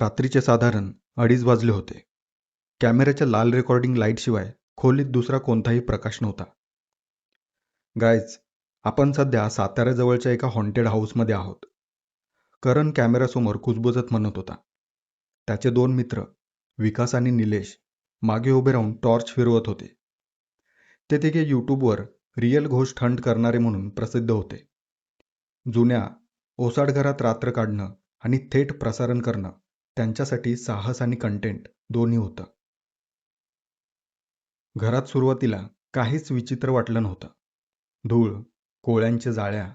रात्रीचे साधारण 2:30 वाजले होते. कॅमेऱ्याच्या लाल रेकॉर्डिंग लाईटशिवाय खोलीत दुसरा कोणताही प्रकाश नव्हता. गायज, आपण सध्या साताऱ्याजवळच्या एका हॉन्टेड हाऊसमध्ये आहोत. करण कॅमेऱ्यासमोर कुजबुजत म्हणत होता. त्याचे 2 मित्र विकास आणि निलेश मागे उभे राहून टॉर्च फिरवत होते. ते तिघे यूट्यूबवर रिअल घोस्ट हंट करणारे म्हणून प्रसिद्ध होते. जुन्या ओसाड घरात रात्र काढणं आणि थेट प्रसारण करणं त्यांच्यासाठी साहस आणि कंटेंट दोन्ही होतं. घरात सुरुवातीला काहीच विचित्र वाटलं नव्हतं. धूळ, कोळ्यांच्या जाळ्या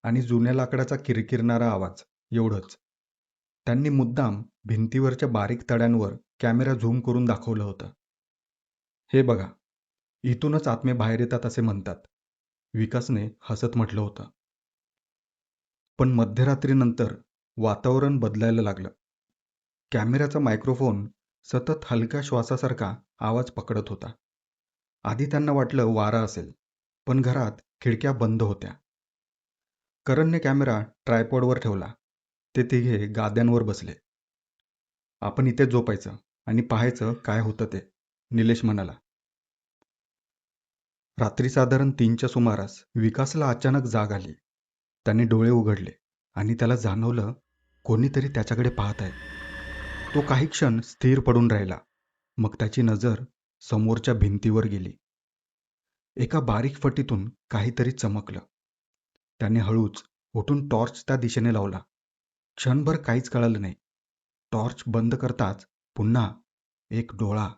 आणि जुन्या लाकडाचा किरकिरणारा आवाज, एवढंच. त्यांनी मुद्दाम भिंतीवरच्या बारीक तड्यांवर कॅमेरा झूम करून दाखवलं होतं. हे बघा, इथूनच आत्मे बाहेर येतात असे म्हणतात, विकासने हसत म्हटलं होतं. पण मध्यरात्रीनंतर वातावरण बदलायला लागलं. कॅमेऱ्याचा मायक्रोफोन सतत हलक्या श्वासासारखा आवाज पकडत होता. आधी त्यांना वाटलं वारा असेल, पण घरात खिडक्या बंद होत्या. करणने कॅमेरा ट्रायपॉडवर ठेवला. ते तिघे गाद्यांवर बसले. आपण इथे झोपायचं आणि पाहायचं काय होतं ते, निलेश म्हणाला. रात्री साधारण 3च्या सुमारास विकासला अचानक जाग आली. त्याने डोळे उघडले आणि त्याला जाणवलं कोणीतरी त्याच्याकडे पाहत आहे. तो काही क्षण स्थिर पडून राहिला. मग त्याची नजर समोरच्या भिंतीवर गेली. एका बारीक फटीतून काहीतरी चमकलं. त्याने हळूच उठून टॉर्च त्या दिशेने लावला. क्षणभर काहीच कळालं नाही. टॉर्च बंद करताच पुन्हा एक डोळा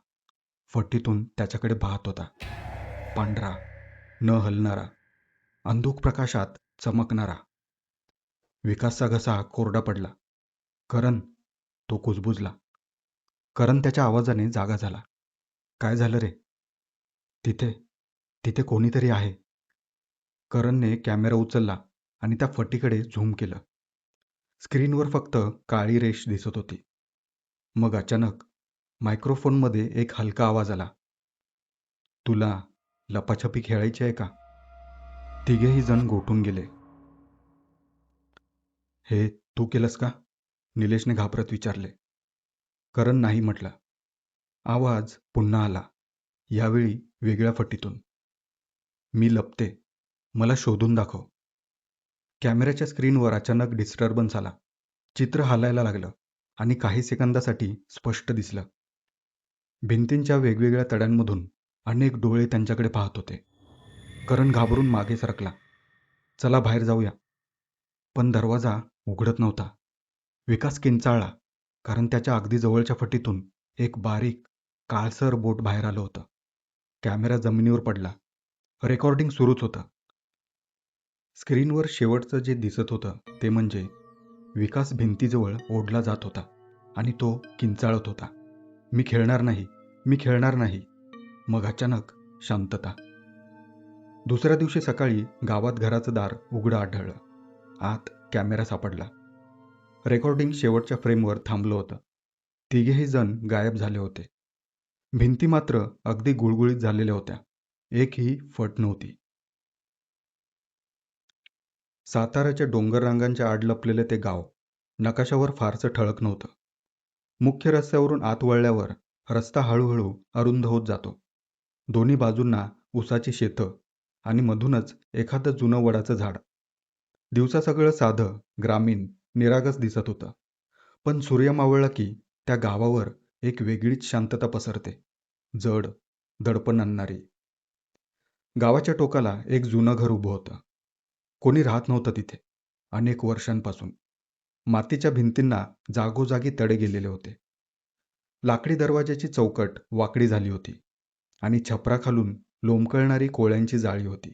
फटीतून त्याच्याकडे पाहत होता. पांढरा, न हलणारा, अंधुक प्रकाशात चमकणारा. विकासचा घसा कोरडा पडला. करण, तो कुजबुजला. करण त्याच्या आवाजाने जागा झाला. काय झालं रे? तिथे कोणीतरी आहे. करणने कॅमेरा उचलला आणि त्या फटीकडे झूम केलं. स्क्रीनवर फक्त काळी रेष दिसत होती. मग अचानक मायक्रोफोनमध्ये एक हलका आवाज आला. तुला लपाछपी खेळायची आहे का? तिघेही जण गोठून गेले. हे तू केलंस का? निलेशने घाबरत विचारले. करण नाही म्हटला. आवाज पुन्हा आला, यावेळी वेगळ्या फटीतून. मी लपते, मला शोधून दाखव. कॅमेऱ्याच्या स्क्रीनवर अचानक डिस्टर्बन्स आला. चित्र हालायला लागलं आणि काही सेकंदासाठी स्पष्ट दिसलं. भिंतींच्या वेगवेगळ्या तड्यांमधून अनेक डोळे त्यांच्याकडे पाहत होते. करण घाबरून मागे सरकला. चला बाहेर जाऊया. पण दरवाजा उघडत नव्हता. विकास किंचाळला, कारण त्याच्या अगदी जवळच्या फटीतून एक बारीक काळसर बोट बाहेर आलं होतं. कॅमेरा जमिनीवर पडला. रेकॉर्डिंग सुरूच होतं. स्क्रीनवर शेवटचं जे दिसत होतं ते म्हणजे विकास भिंतीजवळ ओढला जात होता आणि तो किंचाळत होता, मी खेळणार नाही, मी खेळणार नाही. मग अचानक शांतता. दुसऱ्या दिवशी सकाळी गावात घराचं दार उघडं आढळलं. आत कॅमेरा सापडला. रेकॉर्डिंग शेवटच्या फ्रेमवर थांबलं होतं. तिघेही जण गायब झाले होते. भिंती मात्र अगदी गुळगुळीत झालेल्या होत्या. एकही फट नव्हती. साताऱ्याच्या डोंगर रांगांच्या आड लपलेले ते गाव नकाशावर फारसं ठळक नव्हतं. मुख्य रस्त्यावरून आत वळल्यावर रस्ता हळूहळू अरुंद होत जातो. दोन्ही बाजूंना उसाची शेतं आणि मधूनच एखादं जुनं वडाचं झाड. दिवसा सगळं साधं, ग्रामीण, निरागस दिसत होतं. पण सूर्य मावळला की त्या गावावर एक वेगळीच शांतता पसरते, जड, दडपण आणणारी. गावाच्या टोकाला एक जुनं घर उभं होतं. कोणी राहत नव्हतं तिथे अनेक वर्षांपासून. मातीच्या भिंतींना जागोजागी तडे गेलेले होते. लाकडी दरवाजाची चौकट वाकडी झाली होती आणि छपराखालून लोंबकळणारी कोळ्यांची जाळी होती.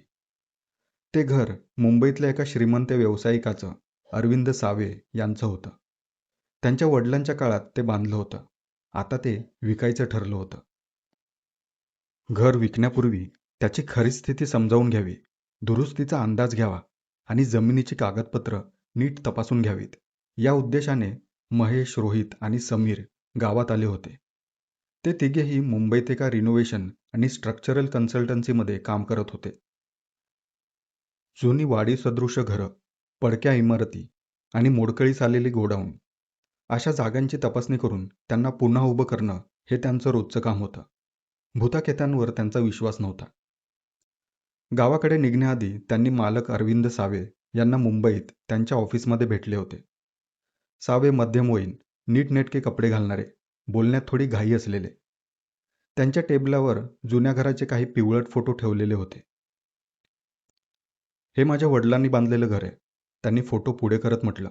ते घर मुंबईतल्या एका श्रीमंत व्यावसायिकाचं, अरविंद सावे यांचं होतं. त्यांच्या वडिलांच्या काळात ते बांधलं होतं. आता ते विकायचं ठरलं होतं. घर विकण्यापूर्वी त्याची खरी स्थिती समजावून घ्यावी, दुरुस्तीचा अंदाज घ्यावा आणि जमिनीची कागदपत्र नीट तपासून घ्यावीत, या उद्देशाने महेश, रोहित आणि समीर गावात आले होते. ते तिघेही मुंबईत एका रिनोव्हेशन आणि स्ट्रक्चरल कन्सल्टन्सीमध्ये काम करत होते. जुनी वाडी सदृश घरं, पडक्या इमारती आणि मोडकळीस आलेली गोडाऊन. अशा जागांची तपासणी करून त्यांना पुन्हा उभं करणं हे त्यांचं रोजचं काम होतं. भूताखेत्यांवर त्यांचा विश्वास नव्हता. गावाकडे निघण्याआधी त्यांनी मालक अरविंद सावे यांना मुंबईत त्यांच्या ऑफिसमध्ये भेटले होते. सावे मध्यमवयीन, नीटनेटके कपडे घालणारे, बोलण्यात थोडी घाई असलेले. त्यांच्या टेबलावर जुन्या घराचे काही पिवळट फोटो ठेवलेले होते. हे माझ्या वडिलांनी बांधलेलं घर आहे, त्यांनी फोटो पुढे करत म्हटलं.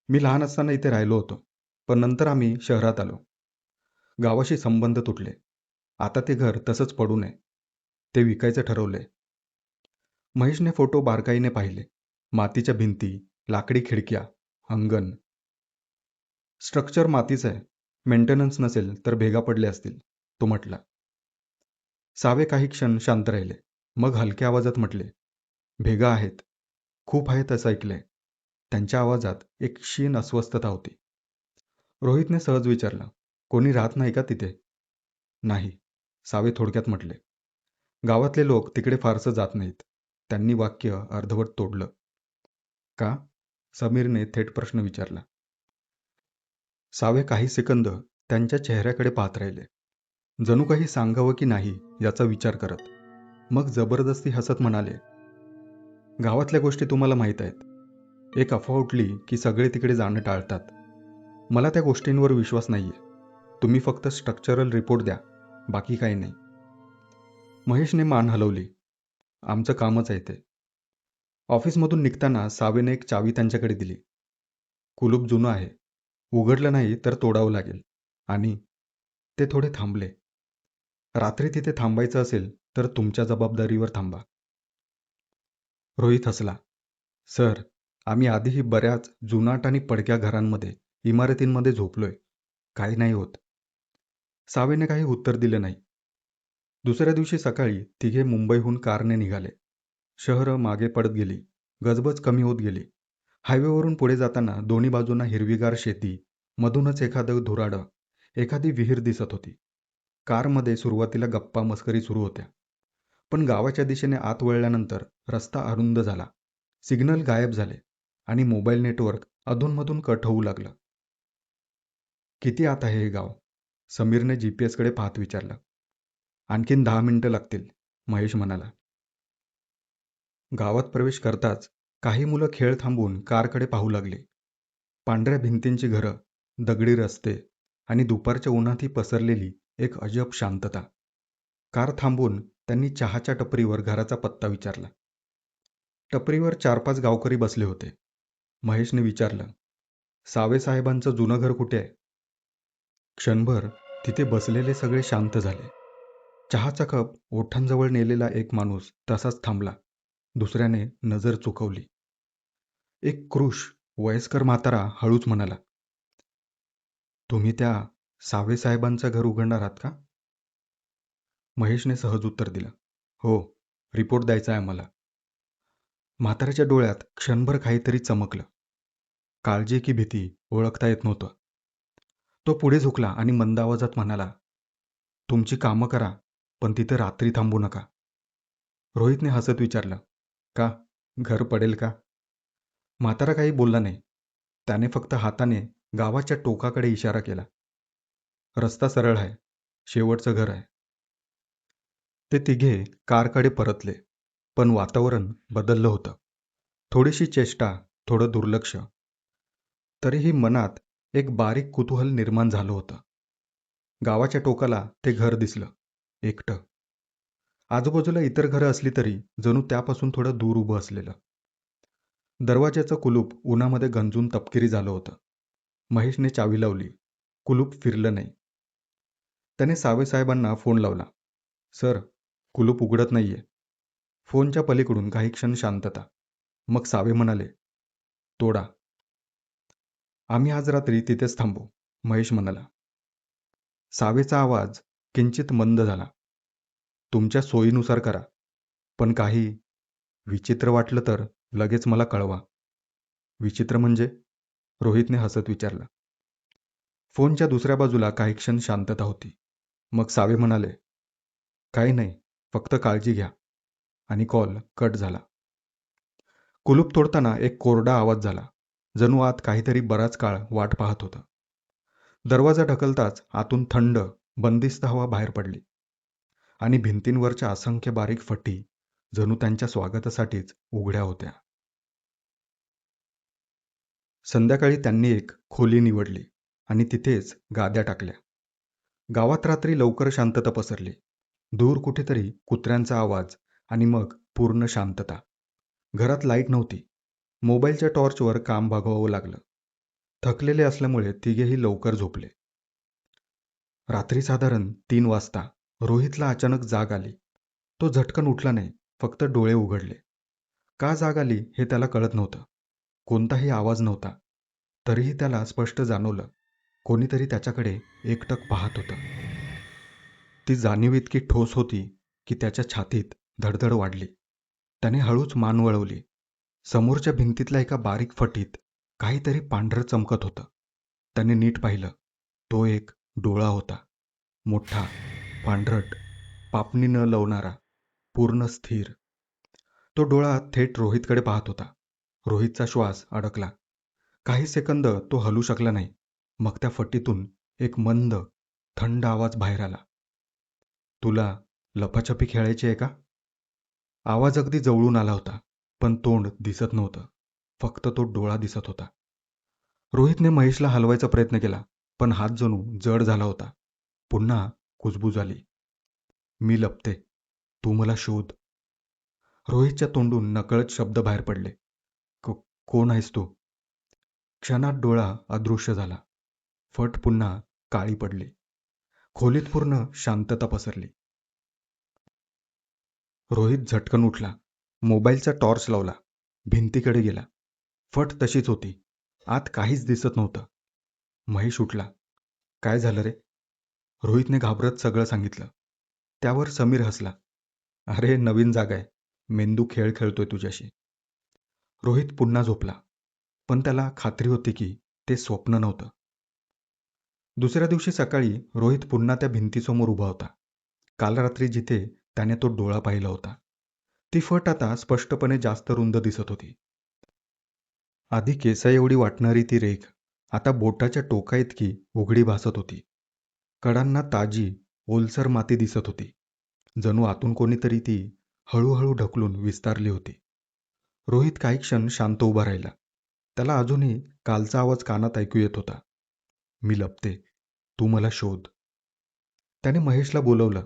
मी लहान असताना इथे राहिलो होतो, पण नंतर आम्ही शहरात आलो. गावाशी संबंध तुटले. आता ते घर तसंच पडू नये. ते विकायचं ठरवलंय. महेशने फोटो बारकाईने पाहिले. मातीच्या भिंती, लाकडी खिडक्या, अंगण. स्ट्रक्चर मातीचं आहे. मेंटेनन्स नसेल तर भेगा पडल्या असतील, तो म्हटला. सावे काही क्षण शांत राहिले. मग हलक्या आवाजात म्हटले, भेगा आहेत. खूप आहेत असं ऐकलंय. त्यांच्या आवाजात एक क्षीण अस्वस्थता होती. रोहितने सहज विचारलं, कोणी राहत नाही का तिथे? नाही, सावे थोडक्यात म्हटले. गावातले लोक तिकडे फारसं जात नाहीत. त्यांनी वाक्य अर्धवट तोडलं. का? समीरने थेट प्रश्न विचारला. सावे काही सेकंद त्यांच्या चेहऱ्याकडे पाहत राहिले, जणू काही सांगावं की नाही याचा विचार करत. मग जबरदस्ती हसत म्हणाले, गावातल्या गोष्टी तुम्हाला माहीत आहेत. एक अफवा उठली की सगळे तिकडे जाणं टाळतात. मला त्या गोष्टींवर विश्वास नाहीये. तुम्ही फक्त स्ट्रक्चरल रिपोर्ट द्या, बाकी काही नाही. महेशने मान हलवली. आमचं कामच आहे ते. ऑफिसमधून निघताना सावेने एक चावी त्यांच्याकडे दिली. कुलूप जुनं आहे. उघडलं नाही तर तोडावं लागेल. आणि ते थोडे थांबले. रात्री तिथे थांबायचं असेल तर तुमच्या जबाबदारीवर थांबा. रोहित हसला. सर, आम्ही आधीही बऱ्याच जुनाट आणि पडक्या घरांमध्ये, इमारतींमध्ये झोपलोय. काही नाही होत. सावेने काही उत्तर दिले नाही. दुसऱ्या दिवशी सकाळी तिघे मुंबईहून कारने निघाले. शहरं मागे पडत गेली. गजबज कमी होत गेली. हायवेवरून पुढे जाताना दोन्ही बाजूंना हिरवीगार शेती, मधूनच एखादं धुराडं, एखादी विहीर दिसत होती. कारमध्ये सुरुवातीला गप्पा मस्करी सुरू होत्या. पण गावाच्या दिशेने आत वळल्यानंतर रस्ता अरुंद झाला. सिग्नल गायब झाले आणि मोबाईल नेटवर्क अधूनमधून कट होऊ लागलं. किती आत आहे हे गाव? समीरने जीपीएसकडे पाहत विचारलं. आणखीन 10 मिनिटं लागतील, महेश म्हणाला. गावात प्रवेश करताच काही मुलं खेळ थांबवून कारकडे पाहू लागली. पांढऱ्या भिंतींची घरं, दगडी रस्ते आणि दुपारच्या उन्हातही पसरलेली एक अजब शांतता. कार थांबवून त्यांनी चहाच्या टपरीवर घराचा पत्ता विचारला. टपरीवर 4-5 गावकरी बसले होते. महेशने विचारलं, सावेसाहेबांचं जुनं घर कुठे आहे? क्षणभर तिथे बसलेले सगळे शांत झाले. चहाचा कप ओठांजवळ नेलेला एक माणूस तसाच थांबला. दुसऱ्याने नजर चुकवली. एक कृश वयस्कर म्हातारा हळूच म्हणाला, तुम्ही त्या सावेसाहेबांचं घर उघडणार आहात का? महेशने सहज उत्तर दिलं, हो, रिपोर्ट द्यायचा आहे आम्हाला. म्हाताऱ्याच्या डोळ्यात क्षणभर काहीतरी चमकलं. काळजी की भीती ओळखता येत नव्हतं. तो पुढे झुकला आणि मंद आवाजात म्हणाला, तुमची कामं करा, पण तिथे रात्री थांबू नका. रोहितने हसत विचारलं, का? घर पडेल का? म्हातारा काही बोलला नाही. त्याने फक्त हाताने गावाच्या टोकाकडे इशारा केला. रस्ता सरळ आहे, शेवटचं घर आहे. ते तिघे कारकडे परतले. पण वातावरण बदललं होतं. थोडीशी चेष्टा, थोडं दुर्लक्ष. तरीही मनात एक बारीक कुतूहल निर्माण झालं होतं. गावाच्या टोकाला ते घर दिसलं, एकटं. आजूबाजूला इतर घरं असली तरी जणू त्यापासून थोडं दूर उभं असलेलं. दरवाजाचं कुलूप उन्हामध्ये गंजून तपकिरी झालं होतं. महेशने चावी लावली. कुलूप फिरलं नाही. त्याने सावेसाहेबांना फोन लावला. सर, कुलूप उघडत नाहीये. फोनच्या पलीकडून काही क्षण शांतता. मग सावे म्हणाले, तोडा. आम्ही आज रात्री तिथेच थांबू, महेश म्हणाला. सावेचा आवाज किंचित मंद झाला. तुमच्या सोयीनुसार करा, पण काही विचित्र वाटलं तर लगेच मला कळवा. विचित्र म्हणजे? रोहितने हसत विचारलं. फोनच्या दुसऱ्या बाजूला काही क्षण शांतता होती. मग सावे म्हणाले, काही नाही, फक्त काळजी घ्या. आणि कॉल कट झाला. कुलूप तोडताना एक कोरडा आवाज झाला. जणू आत काहीतरी बराच काळ वाट पाहत होतं. दरवाजा ढकलताच आतून थंड, बंदिस्त हवा बाहेर पडली आणि भिंतींवरच्या असंख्य बारीक फटी जणू त्यांच्या स्वागतासाठीच उघड्या होत्या. संध्याकाळी त्यांनी एक खोली निवडली आणि तिथेच गाद्या टाकल्या. गावात रात्री लवकर शांतता पसरली. दूर कुठेतरी कुत्र्यांचा आवाज आणि मग पूर्ण शांतता. घरात लाईट नव्हती. मोबाईलच्या टॉर्चवर काम भागवावं लागलं. थकलेले असल्यामुळे तिघेही लवकर झोपले. रात्री साधारण 3 वाजता रोहितला अचानक जाग आली. तो झटकन उठला नाही, फक्त डोळे उघडले. का जाग आली हे त्याला कळत नव्हतं. कोणताही आवाज नव्हता. तरीही त्याला स्पष्ट जाणवलं, कोणीतरी त्याच्याकडे एकटक पाहत होतं. ती जाणीव इतकी ठोस होती की त्याच्या छातीत धडधड वाढली. त्याने हळूच मान वळवली. समोरच्या भिंतीतल्या एका बारीक फटीत काहीतरी पांढरं चमकत होतं. त्याने नीट पाहिलं. तो एक डोळा होता. मोठा, पांढरट, पापणी न लवणारा, पूर्ण स्थिर. तो डोळा थेट रोहितकडे पाहत होता. रोहितचा श्वास अडकला. काही सेकंद तो हलू शकला नाही. मग त्या फटीतून एक मंद, थंड आवाज बाहेर आला. तुला लपाछपी खेळायची आहे का? आवाज अगदी जवळून आला होता, पण तोंड दिसत नव्हतं. फक्त तो डोळा दिसत होता. रोहितने महेशला हलवायचा प्रयत्न केला, पण हात जणू जड झाला होता. पुन्हा कुजबूज आली. मी लपते, तू मला शोध. रोहितच्या तोंडून नकळत शब्द बाहेर पडले. कोण आहेस तू? क्षणात डोळा अदृश्य झाला. फट पुन्हा काळी पडली. खोलीत पूर्ण शांतता पसरली. रोहित झटकन उठला. मोबाईलचा टॉर्च लावला. भिंतीकडे गेला. फट तशीच होती. आत काहीच दिसत नव्हतं. महेश उठला. काय झालं रे? रोहितने घाबरत सगळं सांगितलं. त्यावर समीर हसला. अरे नवीन जागा आहे. मेंदू खेळ खेळतोय तुझ्याशी. रोहित पुन्हा झोपला. पण त्याला खात्री होती की ते स्वप्न नव्हतं. दुसऱ्या दिवशी सकाळी रोहित पुन्हा त्या भिंतीसमोर उभा होता. काल रात्री जिथे त्याने तो डोळा पाहिला होता. ती फट आता स्पष्टपणे जास्त रुंद दिसत होती. आधी केसा एवढी वाटणारी ती रेघ आता बोटाच्या टोका इतकी उघडी भासत होती. कडांना ताजी, ओलसर माती दिसत होती. जणू आतून कोणीतरी ती हळूहळू ढकलून विस्तारली होती. रोहित काही क्षण शांत उभा राहिला. त्याला अजूनही कालचा आवाज कानात ऐकू येत होता. मी लपते, तू मला शोध. त्याने महेशला बोलवलं.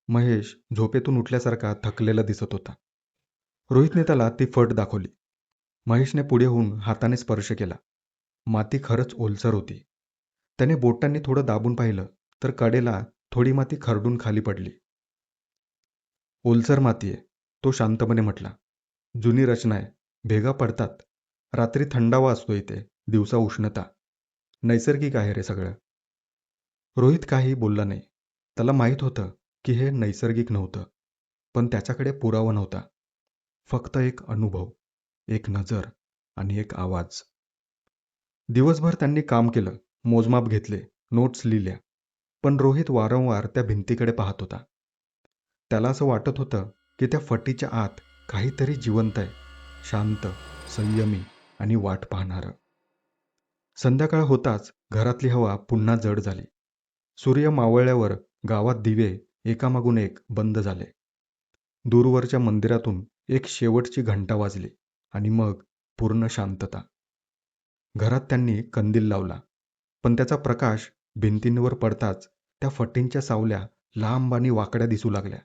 महेश झोपेतून उठल्यासारखा थकलेला दिसत होता. रोहितने त्याला ती फट दाखवली. महेशने पुढे होऊन हाताने स्पर्श केला. माती खरंच ओलसर होती. त्याने बोटांनी थोडं दाबून पाहिलं तर कडेला थोडी माती खरडून खाली पडली. ओलसर माती आहे, तो शांतपणे म्हटला. जुनी रचना आहे. भेगा पडतात. रात्री थंडावा असतो इथे, दिवसा उष्णता. नैसर्गिक आहे रे सगळं. रोहित काही बोलला नाही. त्याला माहीत होतं की हे नैसर्गिक नव्हतं. पण त्याच्याकडे पुरावा नव्हता. फक्त एक अनुभव, एक नजर आणि एक आवाज. दिवसभर त्यांनी काम केलं. मोजमाप घेतले, नोट्स लिहिल्या. पण रोहित वारंवार त्या भिंतीकडे पाहत होता. त्याला असं वाटत होतं की त्या फटीच्या आत काहीतरी जिवंत आहे. शांत, संयमी आणि वाट पाहणारं. संध्याकाळ होताच घरातली हवा पुन्हा जड झाली. सूर्य मावळल्यावर गावात दिवे एकामागून एक बंद झाले. दूरवरच्या मंदिरातून एक शेवटची घंटा वाजली आणि मग पूर्ण शांतता. घरात त्यांनी कंदील लावला, पण त्याचा प्रकाश भिंतींवर पडताच त्या फटींच्या सावल्या लांब आणि वाकड्या दिसू लागल्या.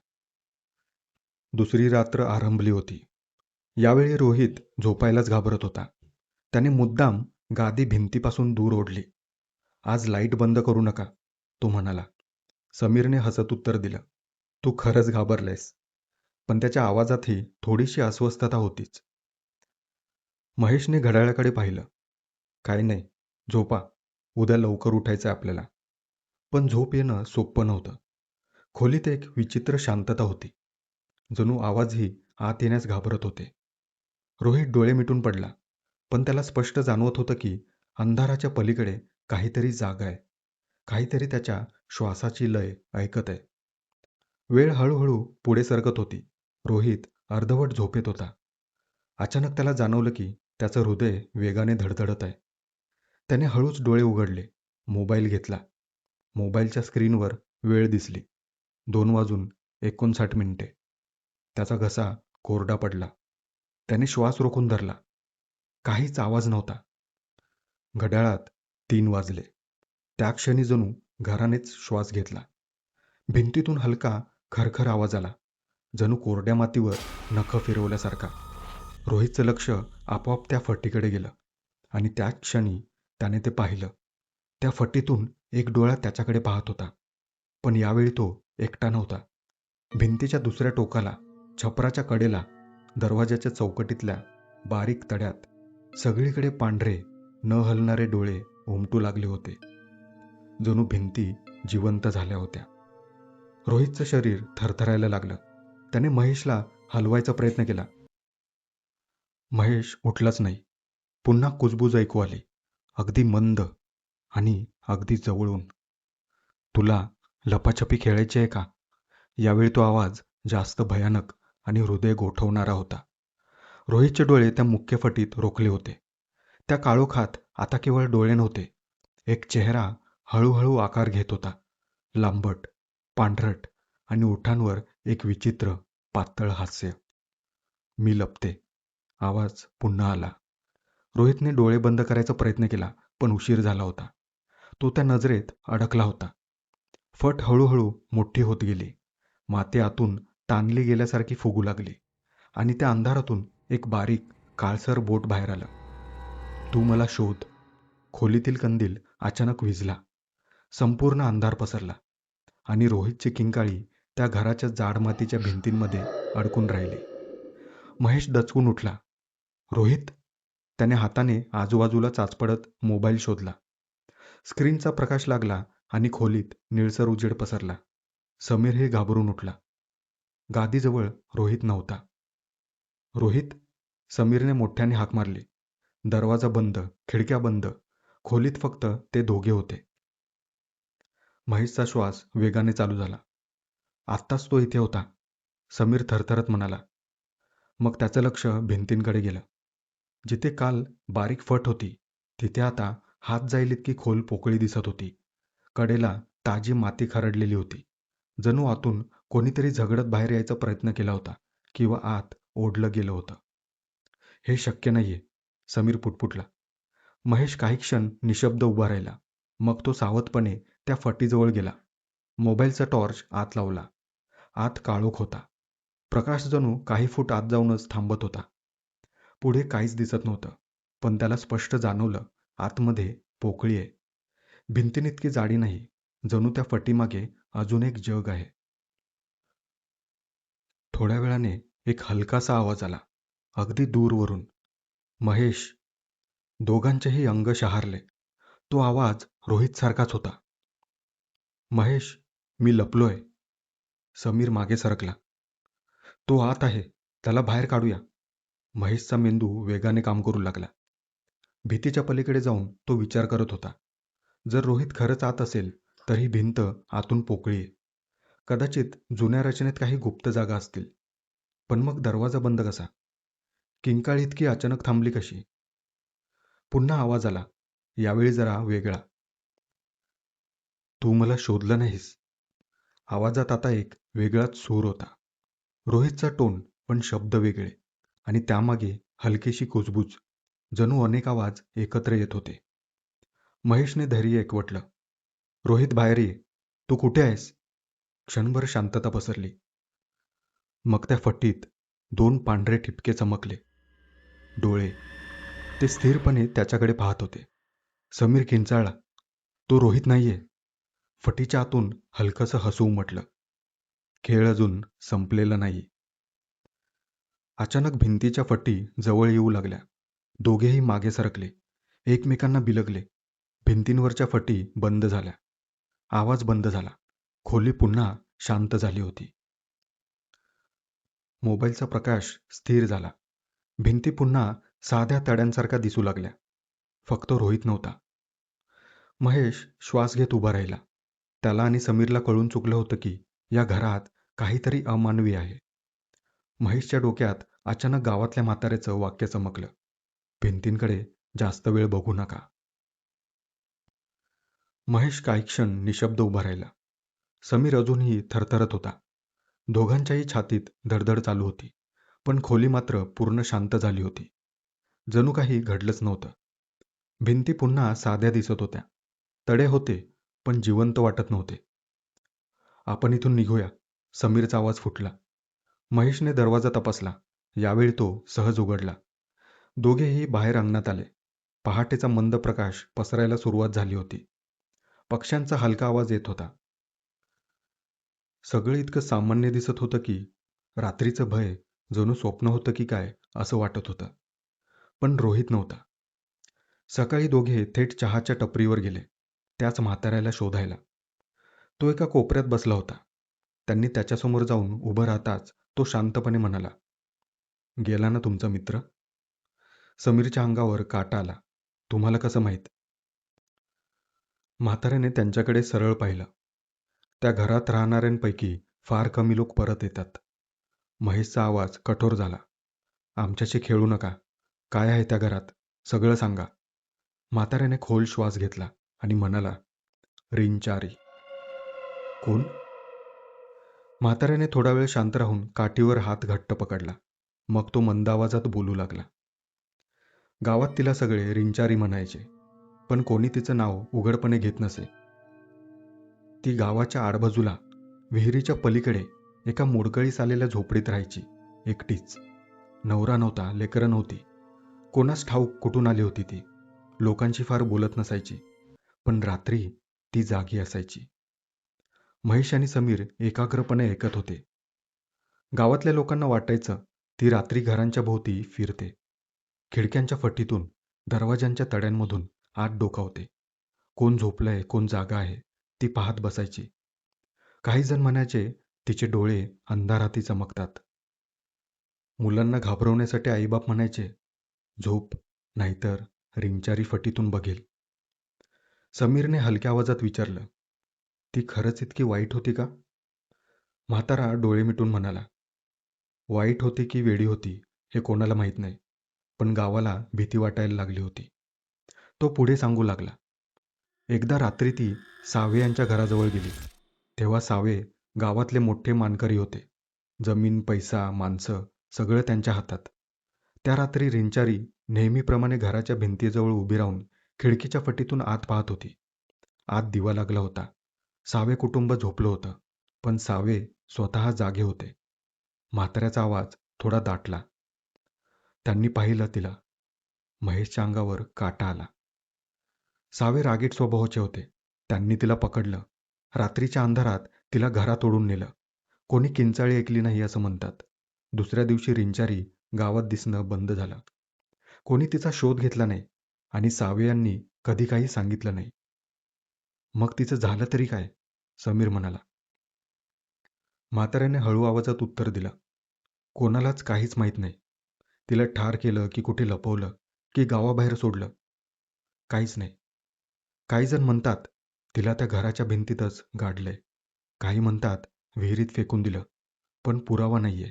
दुसरी रात्र आरंभली होती. यावेळी रोहित झोपायलाच घाबरत होता. त्याने मुद्दाम गादी भिंतीपासून दूर ओढली. आज लाईट बंद करू नका, तो म्हणाला. समीरने हसत उत्तर दिलं. तू खरंच घाबरलेस. पण त्याच्या आवाजातही थोडीशी अस्वस्थता होतीच. महेशने घड्याळाकडे पाहिलं. काही नाही, झोपा. उद्या लवकर उठायचं आपल्याला. पण झोप येणं सोपं नव्हतं. खोलीत एक विचित्र शांतता होती. जणू आवाजही आत येण्यास घाबरत होते. रोहित डोळे मिटून पडला. पण त्याला स्पष्ट जाणवत होतं की अंधाराच्या पलीकडे काहीतरी जागा आहे. काहीतरी त्याच्या श्वासाची लय ऐकत आहे. वेळ हळूहळू पुढे सरकत होती. रोहित अर्धवट झोपेत होता. अचानक त्याला जाणवलं की त्याचं हृदय वेगाने धडधडत आहे. त्याने हळूच डोळे उघडले. मोबाईल घेतला. मोबाईलच्या स्क्रीनवर वेळ दिसली. 2:59 त्याचा घसा कोरडा पडला. त्याने श्वास रोखून धरला. काहीच आवाज नव्हता. घड्याळात 3 वाजले. त्या क्षणी जणू घरानेच श्वास घेतला. भिंतीतून हलका खरखर आवाज आला, जणू कोरड्या मातीवर नखं फिरवल्यासारखा. रोहितचं लक्ष आपोआप त्या फटीकडे गेलं आणि त्याच क्षणी त्याने ते पाहिलं. त्या फटीतून एक डोळा त्याच्याकडे पाहत होता. पण यावेळी तो एकटा नव्हता. भिंतीच्या दुसऱ्या टोकाला, छपराच्या कडेला, दरवाजाच्या चौकटीतल्या बारीक तड्यात सगळीकडे पांढरे न हलणारे डोळे उमटू लागले होते. जणू भिंती जिवंत झाल्या होत्या. रोहितचं शरीर थरथरायला लागलं. त्याने महेशला हलवायचा प्रयत्न केला. महेश उठलाच नाही. पुन्हा कुजबूज ऐकू आली, अगदी मंद आणि अगदी जवळून. तुला लपाछपी खेळायची आहे का? यावेळी तो आवाज जास्त भयानक आणि हृदय गोठवणारा होता. रोहितचे डोळे त्या मुख्य फटीत रोखले होते. त्या काळोखात आता केवळ डोळे नव्हते. एक चेहरा हळूहळू आकार घेत होता. लांबट, पांढरट आणि ओठांवर एक विचित्र, पातळ हास्य. मी लपते. आवाज पुन्हा आला. रोहितने डोळे बंद करायचा प्रयत्न केला, पण उशीर झाला होता. तो त्या नजरेत अडकला होता. फट हळूहळू मोठी होत गेली. माती आतून ताणली गेल्यासारखी फुगू लागली आणि त्या अंधारातून एक बारीक, काळसर बोट बाहेर आलं. तू मला शोध. खोलीतील कंदील अचानक विझला. संपूर्ण अंधार पसरला आणि रोहितची किंकाळी त्या घराच्या जाड मातीच्या भिंतींमध्ये अडकून राहिली. महेश दचकून उठला. रोहित? त्याने हाताने आजूबाजूला चाचपडत मोबाईल शोधला. स्क्रीनचा प्रकाश लागला आणि खोलीत निळसर उजेड पसरला. समीरही घाबरून उठला. गादीजवळ रोहित नव्हता. रोहित? समीरने मोठ्याने हाक मारली. दरवाजा बंद, खिडक्या बंद. खोलीत फक्त ते दोघे होते. महेशचा श्वास वेगाने चालू झाला. आत्ताच तो इथे होता, समीर थरथरत म्हणाला. मग त्याचं लक्ष भिंतींकडे गेलं. जिथे काल बारीक फट होती, तिथे आता हात जाईल इतकी खोल पोकळी दिसत होती. कडेला ताजी माती खरडलेली होती. जणू आतून कोणीतरी झगडत बाहेर यायचा प्रयत्न केला होता किंवा आत ओढलं गेलं होतं. हे शक्य नाहीये, समीर पुटपुटला. महेश काही क्षण निशब्द उभा राहिला. मग तो सावधपणे त्या फटीजवळ गेला. मोबाईलचा टॉर्च आत लावला. आत काळोख होता. प्रकाश जणू काही फूट आत जाऊनच थांबत होता. पुढे काहीच दिसत नव्हतं, पण त्याला स्पष्ट जाणवलं, आतमध्ये पोकळी आहे. भिंतीनितकी जाडी नाही, जणू त्या फटीमागे अजून एक जग आहे. थोड्या वेळाने एक हलकासा आवाज आला, अगदी दूरवरून. महेश! दोघांचेही अंग शहारले. तो आवाज रोहितसारखाच होता. महेश, मी लपलोय. समीर मागे सरकला. तो आत आहे, त्याला बाहेर काढूया. महेशचा मेंदू वेगाने काम करू लागला. भीतीच्या पलीकडे जाऊन तो विचार करत होता. जर रोहित खरंच आत असेल, तर ही भिंत आतून पोकळी आहे. कदाचित जुन्या रचनेत काही गुप्त जागा असतील. पण मग दरवाजा बंद कसा? किंकाळी इतकी अचानक थांबली कशी? पुन्हा आवाज आला, यावेळी जरा वेगळा. तू मला शोधलं नाहीस. आवाजात आता एक वेगळाच सूर होता. रोहितचा टोन, पण शब्द वेगळे. आणि त्यामागे हलकीशी कुजबूज. जणू अनेक आवाज एकत्र येत होते. महेशने धैर्य एकवटलं. रोहित, बाहेर ये. तू कुठे आहेस? क्षणभर शांतता पसरली. मग त्या फटीत 2 पांढरे ठिपके चमकले. डोळे. ते स्थिरपणे त्याच्याकडे पाहत होते. समीर किंचाळला. तो रोहित नाहीये. फटीच्या आतून हलकंसं हसू उमटलं. खेळ अजून संपलेला नाही. अचानक भिंतीच्या फटी जवळ येऊ लागल्या. दोघेही मागे सरकले. एकमेकांना बिलगले. भिंतींवरच्या फटी बंद झाल्या. आवाज बंद झाला. खोली पुन्हा शांत झाली होती. मोबाईलचा प्रकाश स्थिर झाला. भिंती पुन्हा साध्या तड्यांसारख्या दिसू लागल्या. फक्त रोहित नव्हता. महेश श्वास घेत उभा राहिला. त्याला आणि समीरला कळून चुकलं होतं की या घरात काहीतरी अमानवी आहे. महेशच्या डोक्यात अचानक गावातल्या म्हाताऱ्याचं वाक्य चमकलं, भिंतींकडे जास्त वेळ बघू नका. महेश काही क्षण निशब्द उभा राहिला. समीर अजूनही थरथरत होता. दोघांच्याही छातीत धडधड चालू होती, पण खोली मात्र पूर्ण शांत झाली होती. जणू काही घडलंच नव्हतं. भिंती पुन्हा साध्या दिसत होत्या. तडे होते, पण जिवंत वाटत नव्हते. आपण इथून निघूया, समीरचा आवाज फुटला. महेशने दरवाजा तपासला. यावेळी तो सहज उघडला. दोघेही बाहेर अंगणात आले. पहाटेचा मंद प्रकाश पसरायला सुरुवात झाली होती. पक्ष्यांचा हलका आवाज येत होता. सगळं इतकं सामान्य दिसत होतं की रात्रीचं भय जणू स्वप्न होतं की काय असं वाटत होतं. पण रोहित नव्हता. सकाळी दोघे थेट चहाच्या टपरीवर गेले, त्याच म्हाताऱ्याला शोधायला. तो एका कोपऱ्यात बसला होता. त्यांनी त्याच्यासमोर जाऊन उभं राहताच तो शांतपणे म्हणाला, गेला ना तुमचा मित्र? समीरच्या अंगावर काटा आला. तुम्हाला कसं माहीत? म्हाताऱ्याने त्यांच्याकडे सरळ पाहिलं. त्या घरात राहणाऱ्यांपैकी फार कमी लोक परत येतात. महेशचा आवाज कठोर झाला. आमच्याशी खेळू नका. काय आहे त्या घरात? सगळं सांगा. म्हाताऱ्याने खोल श्वास घेतला आणि म्हणाला, रिंचारी. कोण? म्हाताऱ्याने थोडा वेळ शांत राहून काठीवर हात घट्ट पकडला. मग तो मंद आवाजात बोलू लागला. गावात तिला सगळे रिंचारी म्हणायचे, पण कोणी तिचं नाव उघडपणे घेत नसे. ती गावाच्या आडबाजूला विहिरीच्या पलीकडे एका मोडकळीस आलेल्या झोपडीत राहायची, एकटीच. नवरा नव्हता, लेकरं नव्हती. कोणास ठाऊक कुठून आली होती ती. लोकांशी फार बोलत नसायची, पण रात्री ती जागी असायची. महेश आणि समीर एकाग्रपणे ऐकत होते. गावातल्या लोकांना वाटायचं ती रात्री घरांच्या भोवती फिरते. खिडक्यांच्या फटीतून, दरवाजांच्या तड्यांमधून आत डोकावते. कोण झोपलंय, कोण जागा आहे, ती पाहत बसायची. काही जण म्हणायचे तिचे डोळे अंधारातही चमकतात. मुलांना घाबरवण्यासाठी आईबाप म्हणायचे, झोप, नाहीतर रिंचारी फटीतून बघेल. समीरने हलक्या आवाजात विचारलं, ती खरंच इतकी वाईट होती का? म्हातारा डोळे मिटून म्हणाला, वाईट होती की वेडी होती हे कोणाला माहीत नाही, पण गावाला भीती वाटायला लागली होती. तो पुढे सांगू लागला, एकदा रात्री ती सावे यांच्या घराजवळ गेली. तेव्हा सावे गावातले मोठे मानकरी होते. जमीन, पैसा, माणसं सगळं त्यांच्या हातात. त्या रात्री रिंचारी नेहमीप्रमाणे घराच्या भिंतीजवळ उभी राहून खिडकीच्या फटीतून आत पाहत होती. आत दिवा लागला होता. सावे कुटुंब झोपलं होतं, पण सावे स्वतः जागे होते. म्हाताऱ्याचा आवाज थोडा दाटला. त्यांनी पाहिलं तिला. महेशच्या अंगावर काटा आला. सावे रागीट स्वभावाचे होते. त्यांनी तिला पकडलं. रात्रीच्या अंधारात तिला घरात ओढून नेलं. कोणी किंचाळी ऐकली नाही असं म्हणतात. दुसऱ्या दिवशी रिंचारी गावात दिसणं बंद झालं. कोणी तिचा शोध घेतला नाही आणि सावे यांनी कधी काही सांगितलं नाही. मग तिचं झालं तरी काय? समीर म्हणाला. म्हाताऱ्याने हळू आवाजात उत्तर दिलं, कोणालाच काहीच माहीत नाही. तिला ठार केलं की कुठे लपवलं की गावाबाहेर सोडलं, काहीच नाही. काही जण म्हणतात तिला त्या घराच्या भिंतीतच गाडलंय. काही म्हणतात विहिरीत फेकून दिलं, पण पुरावा नाहीये.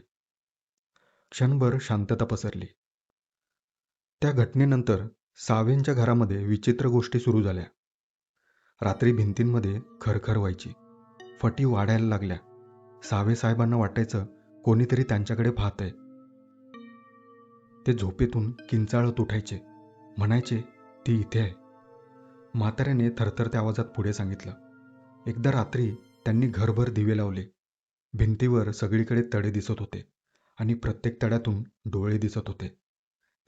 क्षणभर शांतता पसरली. त्या घटनेनंतर सावेंच्या घरामध्ये विचित्र गोष्टी सुरू झाल्या. रात्री भिंतींमध्ये खरखर व्हायची. फटी वाढायला लागल्या. सावे साहेबांना वाटायचं कोणीतरी त्यांच्याकडे पाहतंय. ते झोपेतून किंचाळत उठायचे. म्हणायचे, ती इथे आहे. म्हाताऱ्याने थरथरत्या आवाजात पुढे सांगितलं, एकदा रात्री त्यांनी घरभर दिवे लावले. भिंतीवर सगळीकडे तडे दिसत होते आणि प्रत्येक तड्यातून डोळे दिसत होते.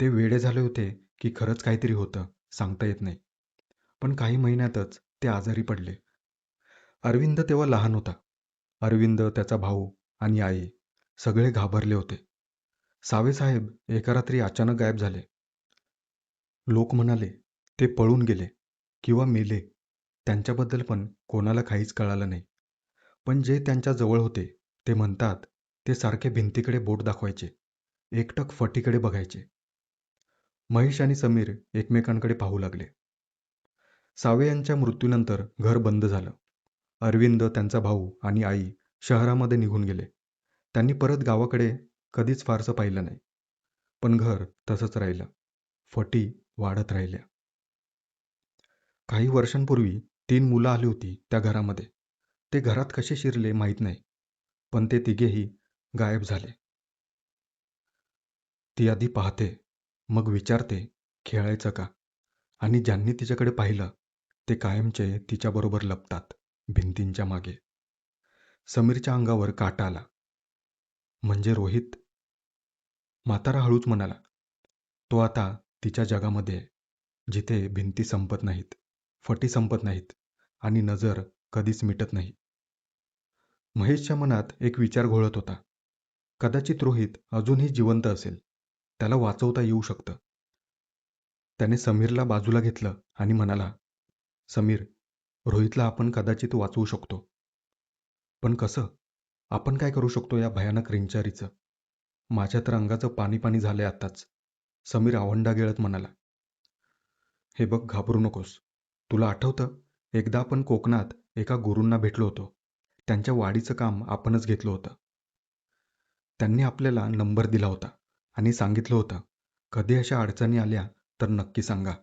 ते वेडे झाले होते की खरंच काहीतरी होतं, सांगता येत नाही. पण काही महिन्यातच ते आजारी पडले. अरविंद तेव्हा लहान होता. अरविंद, त्याचा भाऊ आणि आई सगळे घाबरले होते. सावेसाहेब एका रात्री अचानक गायब झाले. लोक म्हणाले ते पळून गेले किंवा मेले. त्यांच्याबद्दल पण कोणाला काहीच कळालं नाही. पण जे त्यांच्या जवळ होते ते म्हणतात ते सारखे भिंतीकडे बोट दाखवायचे, एकटक फटीकडे बघायचे. महेश आणि समीर एकमेकांकडे पाहू लागले. सावे यांच्या मृत्यूनंतर घर बंद झालं. अरविंद, त्यांचा भाऊ आणि आई शहरामध्ये निघून गेले. त्यांनी परत गावाकडे कधीच फारसं पाहिलं नाही. पण घर तसंच राहिलं. फटी वाढत राहिल्या. काही वर्षांपूर्वी 3 मुलं आली होती त्या घरामध्ये. ते घरात कसे शिरले माहीत नाही, पण ते तिघेही गायब झाले. ती आधी पाहते, मग विचारते, खेळायचं का? आणि ज्यांनी तिच्याकडे पाहिलं ते कायमचे तिच्याबरोबर लपतात भिंतींच्या मागे. समीरच्या अंगावर काटा आला. म्हणजे रोहित? म्हातारा हळूच म्हणाला. तो आता तिच्या जगामध्ये आहे, जिथे भिंती संपत नाहीत, फटी संपत नाहीत आणि नजर कधीच मिटत नाही. महेशच्या मनात एक विचार घोळत होता. कदाचित रोहित अजूनही जिवंत असेल. त्याला वाचवता येऊ शकतं. त्याने समीरला बाजूला घेतलं आणि म्हणाला, समीर, रोहितला आपण कदाचित वाचवू शकतो. पण कसं? आपण काय करू शकतो या भयानक रिंचारीचं? माझ्या तर अंगाचं पाणी पाणी झालंय आत्ताच. समीर आवंडा गिळत म्हणाला. हे बघ, घाबरू नकोस. तुला आठवतं, एकदा आपण कोकणात एका गुरूंना भेटलो होतो. त्यांच्या वाडीचं काम आपणच घेतलं होतं. त्यांनी आपल्याला नंबर दिला होता आणि सांगितलं होतं, कधी अशा अडचणी आल्या तर नक्की सांगा.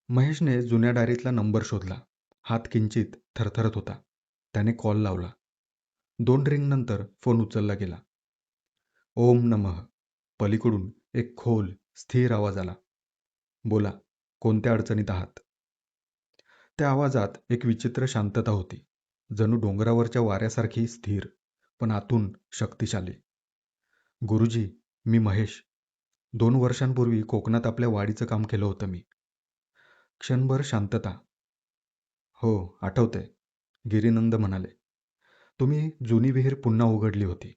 महेशने जुन्या डायरीतला नंबर शोधला. हात किंचित थरथरत होता. त्याने कॉल लावला. 2 रिंगनंतर फोन उचलला गेला. ओम नमः. पलीकडून एक खोल, स्थिर आवाज आला. बोला, कोणत्या अडचणीत आहात? त्या आवाजात एक विचित्र शांतता होती, जणू डोंगरावरच्या वाऱ्यासारखी स्थिर, पण आतून शक्तिशाली. गुरुजी, मी महेश. 2 वर्षांपूर्वी कोकणात आपल्या वाडीचं काम केलं होतं मी. क्षणभर शांतता. हो, आठवतंय, गिरीनंद म्हणाले. तुम्ही जुनी विहीर पुन्हा उघडली होती.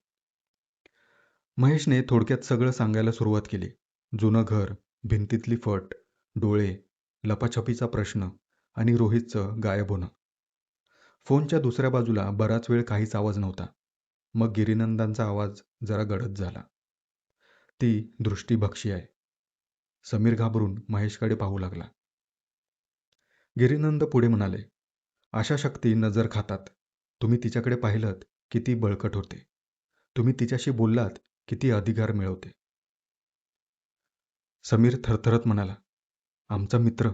महेशने थोडक्यात सगळं सांगायला सुरुवात केली. जुनं घर, भिंतीतली फट, डोळे, लपाछपीचा प्रश्न आणि रोहितचं गायब होणं. फोनच्या दुसऱ्या बाजूला बराच वेळ काहीच आवाज नव्हता. मग गिरीनंदांचा आवाज जरा गडद झाला. ती दृष्टीभक्षी आहे. समीर घाबरून महेशकडे पाहू लागला. गिरीनंद पुढे म्हणाले, अशा शक्ती नजर खातात. तुम्ही तिच्याकडे पाहिलंत किती बळकट होते. तुम्ही तिच्याशी बोललात किती अधिकार मिळवते. समीर थरथरत म्हणाला, आमचा मित्र,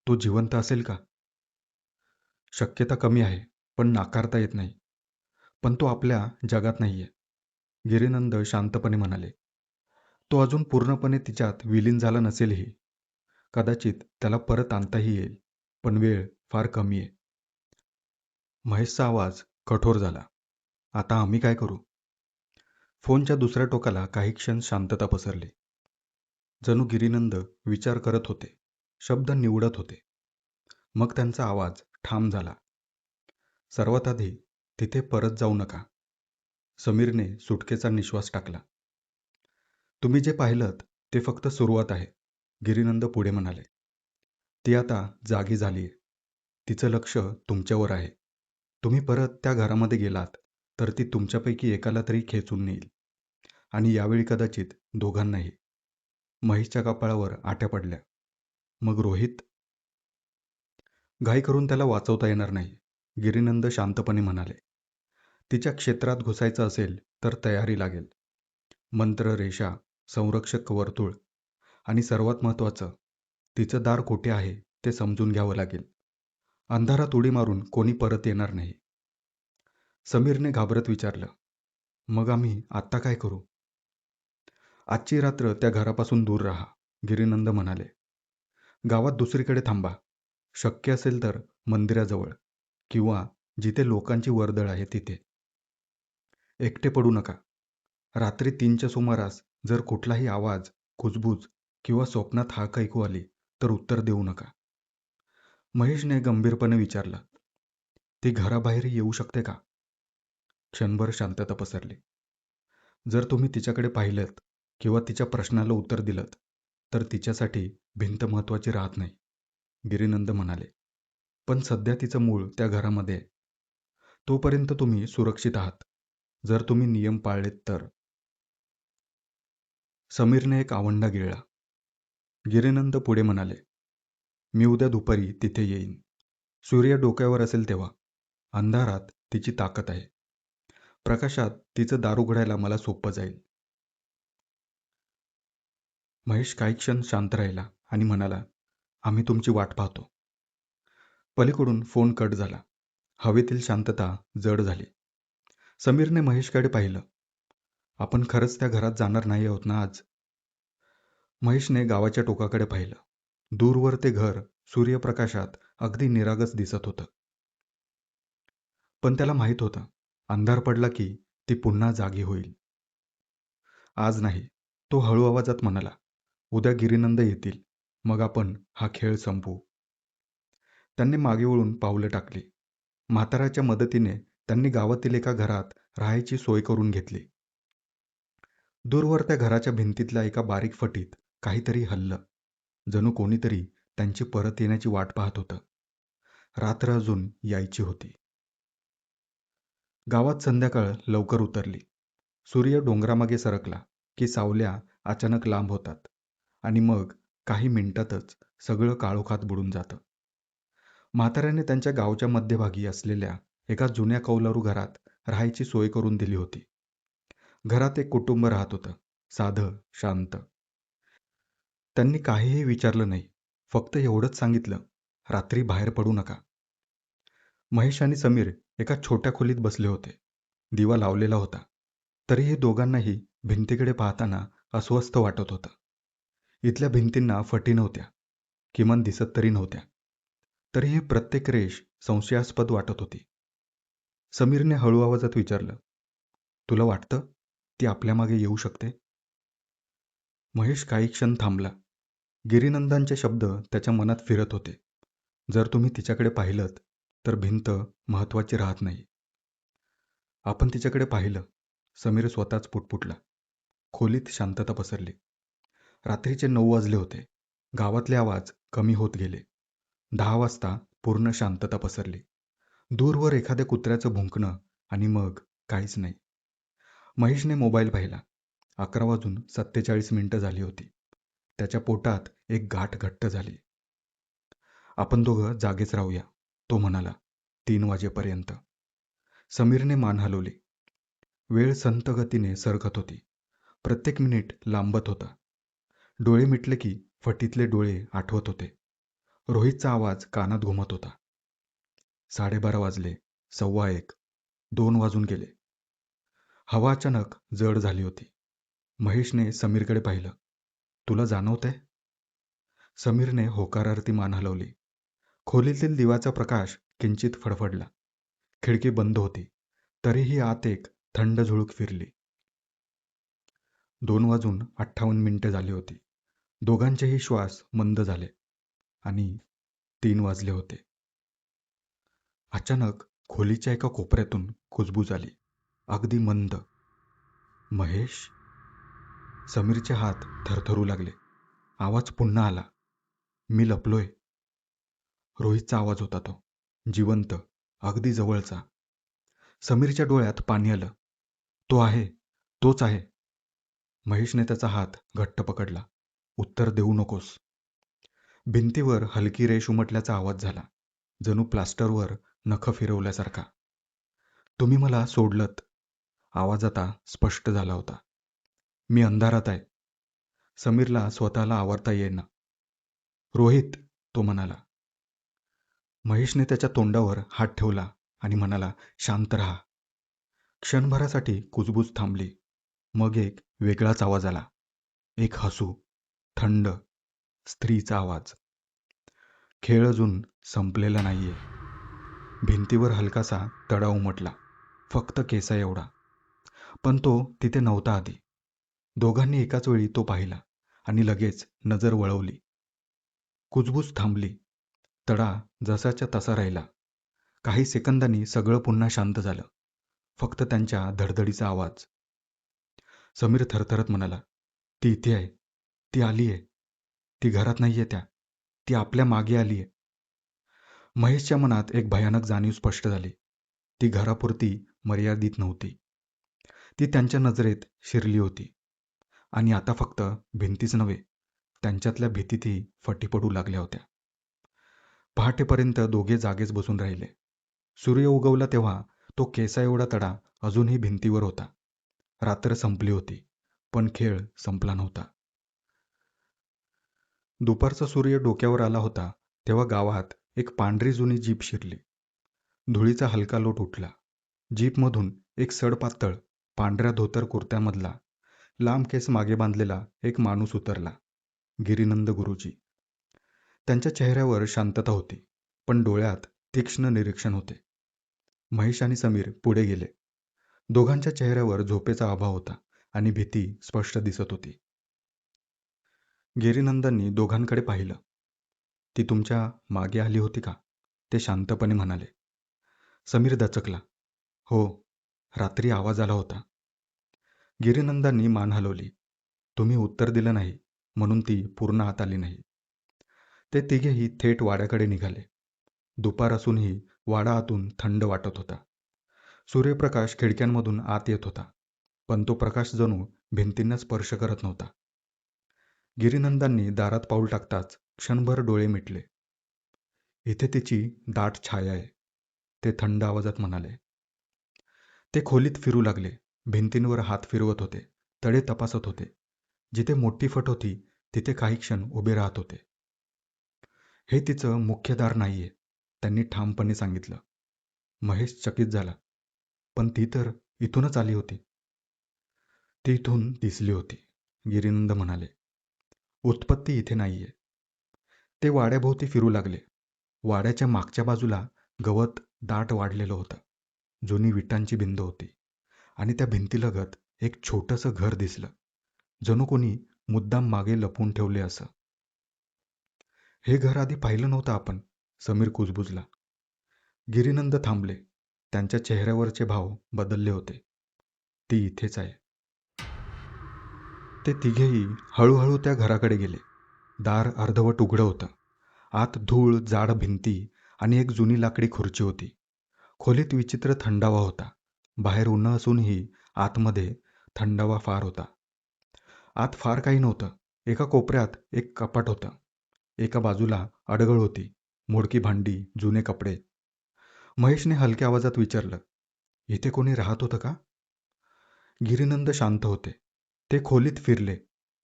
तो जिवंत असेल का? शक्यता कमी आहे, पण नाकारता येत नाही. पण तो आपल्या जगात नाहीये. गिरीनंद शांतपणे म्हणाले. तो अजून पूर्णपणे तिच्यात विलीन झाला नसेलही. कदाचित त्याला परत आणताही येईल, पण वेळ फार कमी आहे. महेशचा आवाज कठोर झाला. आता आम्ही काय करू? फोनच्या दुसऱ्या टोकाला काही क्षण शांतता पसरली. जणू गिरीनंद विचार करत होते, शब्द निवडत होते. मग त्यांचा आवाज ठाम झाला. सर्वात आधी तिथे परत जाऊ नका. समीरने सुटकेचा निश्वास टाकला. तुम्ही जे पाहिलंत ते फक्त सुरुवात आहे, गिरीनंद पुढे म्हणाले. ती आता जागी झालीये. तिचं लक्ष तुमच्यावर आहे. तुम्ही परत त्या घरामध्ये गेलात तर ती तुमच्यापैकी एकाला तरी खेचून नेईल. आणि यावेळी कदाचित दोघांनाही. महेशच्या कपाळावर आट्या पडल्या. मग रोहित? घाई करून त्याला वाचवता येणार नाही, गिरीनंद शांतपणे म्हणाले. तिच्या क्षेत्रात घुसायचं असेल तर तयारी लागेल. मंत्र, रेषा, संरक्षक वर्तुळ आणि सर्वात महत्त्वाचं, तिचं दार कुठे आहे ते समजून घ्यावं लागेल. अंधारात उडी मारून कोणी परत येणार नाही. समीरने घाबरत विचारलं, मग आम्ही आत्ता काय करू? आजची रात्र त्या घरापासून दूर राहा, गिरीनंद म्हणाले. गावात दुसरीकडे थांबा. शक्य असेल तर मंदिराजवळ किंवा जिथे लोकांची वर्दळ आहे तिथे. एकटे पडू नका. रात्री 3च्या सुमारास जर कुठलाही आवाज, कुजबूज किंवा स्वप्नात हाक ऐकू आली तर उत्तर देऊ नका. महेशने गंभीरपणे विचारलं, ती घराबाहेर येऊ शकते का? क्षणभर शांतता पसरली. जर तुम्ही तिच्याकडे पाहिलंत किंवा तिच्या प्रश्नाला उत्तर दिलंत तर तिच्यासाठी भिंत महत्त्वाची राहत नाही, गिरीनंद म्हणाले. पण सध्या तिचं मूळ त्या घरामध्ये आहे. तोपर्यंत तुम्ही सुरक्षित आहात, जर तुम्ही नियम पाळलेत तर. समीरने एक आवंडा गिळला. गिरीनंद पुढे म्हणाले, मी उद्या दुपारी तिथे येईन. सूर्य डोक्यावर असेल तेव्हा. अंधारात तिची ताकद आहे. प्रकाशात तिचं दार उघडायला मला सोपं जाईल. महेश काही क्षण शांत राहिला आणि म्हणाला, आम्ही तुमची वाट पाहतो. पलीकडून फोन कट झाला. हवेतील शांतता जड झाली. समीरने महेशकडे पाहिलं. आपण खरंच त्या घरात जाणार नाही आहोत ना आज? महेशने गावाच्या टोकाकडे पाहिलं. दूरवर ते घर सूर्यप्रकाशात अगदी निरागस दिसत होतं. पण त्याला माहीत होतं, अंधार पडला की ती पुन्हा जागी होईल. आज नाही, तो हळू आवाजात म्हणाला. उद्या गिरीनंद येतील, मग आपण हा खेळ संपवू. त्यांनी मागे वळून पावलं टाकली. म्हाताऱ्याच्या मदतीने त्यांनी गावातील एका घरात राहायची सोय करून घेतली. दूरवर त्या घराच्या भिंतीतल्या एका बारीक फटीत काहीतरी हललं. जणू कोणीतरी त्यांची परत येण्याची वाट पाहत होतं. रात्र अजून यायची होती. गावात संध्याकाळ लवकर उतरली. सूर्य डोंगरामागे सरकला की सावल्या अचानक लांब होतात आणि मग काही मिनिटातच सगळं काळोखात बुडून जातं. म्हाताऱ्याने त्यांच्या गावच्या मध्यभागी असलेल्या एका जुन्या कौलारू घरात राहायची सोय करून दिली होती. घरात एक कुटुंब राहत होतं, साधं, शांत. त्यांनी काहीही विचारलं नाही, फक्त एवढंच सांगितलं, रात्री बाहेर पडू नका. महेश आणि समीर एका छोट्या खोलीत बसले होते. दिवा लावलेला होता. तरीही दोघांनाही भिंतीकडे पाहताना अस्वस्थ वाटत होतं. इथल्या भिंतींना फटी नव्हत्या, किमान दिसत तरी नव्हत्या. तरीही प्रत्येक रेष संशयास्पद वाटत होती. समीरने हळू आवाजात विचारलं, तुला वाटतं ती आपल्या मागे येऊ शकते? महेश काही क्षण थांबला. गिरीनंदांचे शब्द त्याच्या मनात फिरत होते. जर तुम्ही तिच्याकडे पाहिलंत तर भिंत महत्वाची राहत नाही. आपण तिच्याकडे पाहिलं, समीर स्वतःच पुटपुटला. खोलीत शांतता पसरली. रात्रीचे 9 वाजले होते. गावातले आवाज कमी होत गेले. 10 वाजता पूर्ण शांतता पसरली. दूरवर एखाद्या कुत्र्याचं भुंकणं आणि मग काहीच नाही. महेशने मोबाईल पाहिला. 11 वाजून 47 मिनिटं झाली होती. त्याच्या पोटात एक गाठ घट्ट झाली. आपण दोघं जागेच राहूया, तो म्हणाला. 3 वाजेपर्यंत. समीरने मान हलवली. वेळ संथ गतीने सरकत होती. प्रत्येक मिनिट लांबत होता. डोळे मिटले की फटीतले डोळे आठवत होते. रोहितचा आवाज कानात घुमत होता. 12:30 वाजले, 1:15, 2 वाजून गेले. हवा अचानक जड झाली होती. महेशने समीरकडे पाहिलं. तुला जाणवतंय? समीरने होकारार्थी मान हलवली. खोलीतील दिव्याचा प्रकाश किंचित फडफडला. खिडकी बंद होती. तरीही आत एक थंड झुळूक फिरली. 2 वाजून 58 मिनिटं झाली होती. दोघांचेही श्वास मंद झाले आणि 3 वाजले होते. अचानक खोलीच्या एका कोपऱ्यातून कुजबूज आली, अगदी मंद. महेश? समीरचे हात थरथरू लागले. आवाज पुन्हा आला. मी लपलोय. रोहितचा आवाज होता तो, जिवंत, अगदी जवळचा. समीरच्या डोळ्यात पाणी आलं. तो आहे, तोच आहे. महेशने त्याचा हात घट्ट पकडला. उत्तर देऊ नकोस. भिंतीवर हलकी रेष उमटल्याचा आवाज झाला, जणू प्लास्टरवर नखं फिरवल्यासारखा. तुम्ही मला सोडलत. आवाज आता स्पष्ट झाला होता. मी अंधारात आहे. समीरला स्वतःला आवरता येईना. रोहित, तो म्हणाला. महेशने त्याच्या तोंडावर हात ठेवला आणि म्हणाला, शांत राहा. क्षणभरासाठी कुजबूज थांबली. मग एक वेगळाच आवाज आला. एक हसू, थंड, स्त्रीचा आवाज. खेळ अजून संपलेला नाहीये. भिंतीवर हलकासा तडा उमटला, फक्त केसा एवढा. पण तो तिथे नव्हता आधी. दोघांनी एकाच वेळी तो पाहिला आणि लगेच नजर वळवली. कुजबूज थांबली. तडा जसाच्या तसा राहिला. काही सेकंदांनी सगळं पुन्हा शांत झालं. फक्त त्यांच्या धडधडीचा आवाज. समीर थरथरत म्हणाला, ती इथे आहे. ती आली आहे. ती घरात नाहीये त्या. ती आपल्या मागे आली आहे. महेशच्या मनात एक भयानक जाणीव स्पष्ट झाली. ती घरापुरती मर्यादित नव्हती. ती त्यांच्या नजरेत शिरली होती. आणि आता फक्त भिंतीच नव्हे, त्यांच्यातल्या भीतीतही फटी पडू लागल्या होत्या. पहाटेपर्यंत दोघे जागेच बसून राहिले. सूर्य उगवला तेव्हा तो केसा एवढा तडा अजूनही भिंतीवर होता. रात्र संपली होती, पण खेळ संपला नव्हता. दुपारचा सूर्य डोक्यावर आला होता तेव्हा गावात एक पांढरी जुनी जीप शिरली. धुळीचा हलका लोट उठला. जीपमधून एक सडपातळ पांढऱ्या धोतर कुर्त्यामधला लांब केस मागे बांधलेला एक माणूस उतरला. गिरीनंद गुरुजी. त्यांच्या चेहऱ्यावर शांतता होती, पण डोळ्यात तीक्ष्ण निरीक्षण होते. महेश आणि समीर पुढे गेले. दोघांच्या चेहऱ्यावर झोपेचा अभाव होता आणि भीती स्पष्ट दिसत होती. गिरीनंदांनी दोघांकडे पाहिलं. ती तुमच्या मागे आली होती का? ते शांतपणे म्हणाले. समीर दचकला. हो, रात्री आवाज आला होता. गिरीनंदांनी मान हलवली. तुम्ही उत्तर दिलं नाही म्हणून ती पूर्ण आत आली नाही. ते तिघेही थेट वाड्याकडे निघाले. दुपार असूनही वाडा आतून थंड वाटत होता. सूर्यप्रकाश खिडक्यांमधून आत येत होता, पण तो प्रकाश जणू भिंतींना स्पर्श करत नव्हता. गिरीनंदांनी दारात पाऊल टाकताच क्षणभर डोळे मिटले. इथे तिची दाट छाया आहे, ते थंड आवाजात म्हणाले. ते खोलीत फिरू लागले. भिंतींवर हात फिरवत होते, तडे तपासत होते. जिथे मोठी फट होती तिथे काही क्षण उभे राहत होते. हे तिचं मुख्य दार नाहीये, त्यांनी ठामपणे सांगितलं. महेश चकित झाला. पण ती तर इथूनच आली होती. ती इथून दिसली होती, गिरीनंद म्हणाले. उत्पत्ती इथे नाहीये. ते वाड्याभोवती फिरू लागले. वाड्याच्या मागच्या बाजूला गवत दाट वाढलेलं होतं. जुनी विटांची भिंत होती आणि त्या भिंतीलगत एक छोटंसं घर दिसलं, जणू कोणी मुद्दाम मागे लपवून ठेवले असं. हे घर आधी पाहिलं नव्हतं आपण, समीर कुजबुजला. गिरीनंद थांबले. त्यांच्या चेहऱ्यावरचे भाव बदलले होते. ती इथेच आहे. ते तिघेही हळूहळू त्या घराकडे गेले. दार अर्धवट उघडं होतं. आत धूळ, जाड भिंती आणि एक जुनी लाकडी खुर्ची होती. खोलीत विचित्र थंडावा होता. बाहेर उन्हं असूनही आतमध्ये थंडावा फार होता. आत फार काही नव्हतं. एका कोपऱ्यात एक कपाट होतं. एका बाजूला अडगळ होती, मोडकी भांडी, जुने कपडे. महेशने हलक्या आवाजात विचारलं, इथे कोणी राहत होतं का? गिरीनंद शांत होते. ते खोलीत फिरले.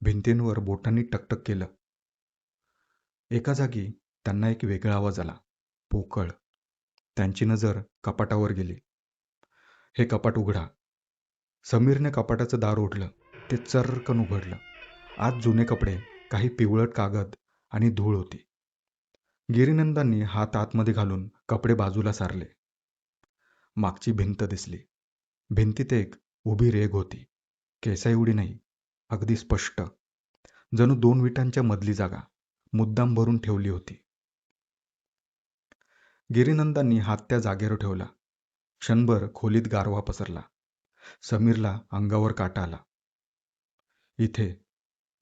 भिंतींवर बोटांनी टकटक केलं. एका जागी त्यांना एक वेगळा आवाज आला, पोकळ. त्यांची नजर कपाटावर गेली. हे कपाट उघडा. समीरने कपाटाचं दार ओढलं. ते चर्रकन उघडलं. आत जुने कपडे, काही पिवळट कागद आणि धूळ होती. गिरीनंदांनी हात आतमध्ये घालून कपडे बाजूला सारले. मागची भिंत दिसली. भिंतीत एक उभी रेघ होती. केसा एवढी नाही, अगदी स्पष्ट. जणू 2 विटांच्या मधली जागा मुद्दाम भरून ठेवली होती. गिरीनंदांनी हात त्या जागेवर ठेवला. क्षणभर खोलीत गारवा पसरला. समीरला अंगावर काटा आला. इथे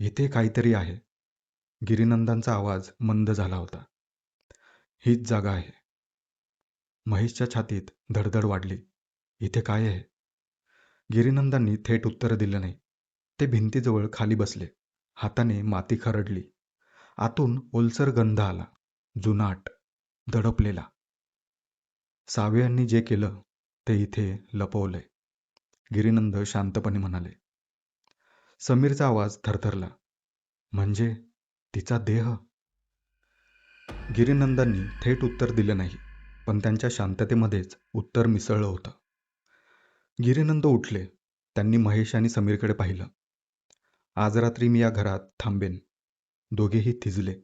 इथे काहीतरी आहे. गिरीनंदांचा आवाज मंद झाला होता. हीच जागा आहे. महेशच्या छातीत धडधड वाढली. इथे काय आहे? गिरीनंदांनी थेट उत्तर दिलं नाही. ते भिंतीजवळ खाली बसले. हाताने माती खरडली. आतून ओलसर गंध आला, जुनाट, दडपलेला. सावेयांनी जे केलं ते इथे लपवलंय, गिरीनंद शांतपणे म्हणाले. समीरचा आवाज थरथरला. म्हणजे तिचा देह? गिरीनंदांनी थेट उत्तर दिलं नाही, पण त्यांच्या शांततेमध्येच उत्तर मिसळलं होतं. गिरीनंद उठले. त्यांनी महेश आणि समीरकडे पाहिलं. आज रात्री मी या घरात थांबेन. दोघेही थिजले.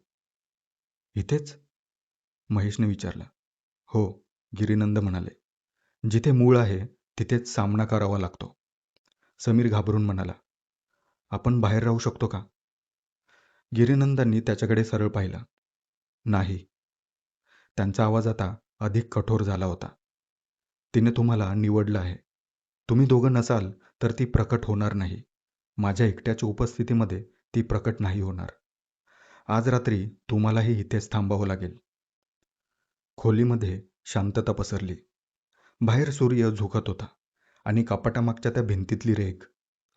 इथेच? महेशने विचारलं. हो, गिरीनंद म्हणाले. जिथे मूळ आहे तिथेच सामना करावा लागतो. समीर घाबरून म्हणाला. आपण बाहेर राहू शकतो का? गिरीनंदांनी त्याच्याकडे सरळ पाहिलं. नाही. त्यांचा आवाज आता अधिक कठोर झाला होता. तिने तुम्हाला निवडलं आहे. तुम्ही दोघं नसाल तर ती प्रकट होणार नाही. माझ्या एकट्याच्या उपस्थितीमध्ये ती प्रकट नाही होणार. आज रात्री तुम्हालाही इथेच थांबावं लागेल. खोलीमध्ये शांतता पसरली. बाहेर सूर्य झुकत होता आणि कपाटामागच्या त्या भिंतीतली रेघ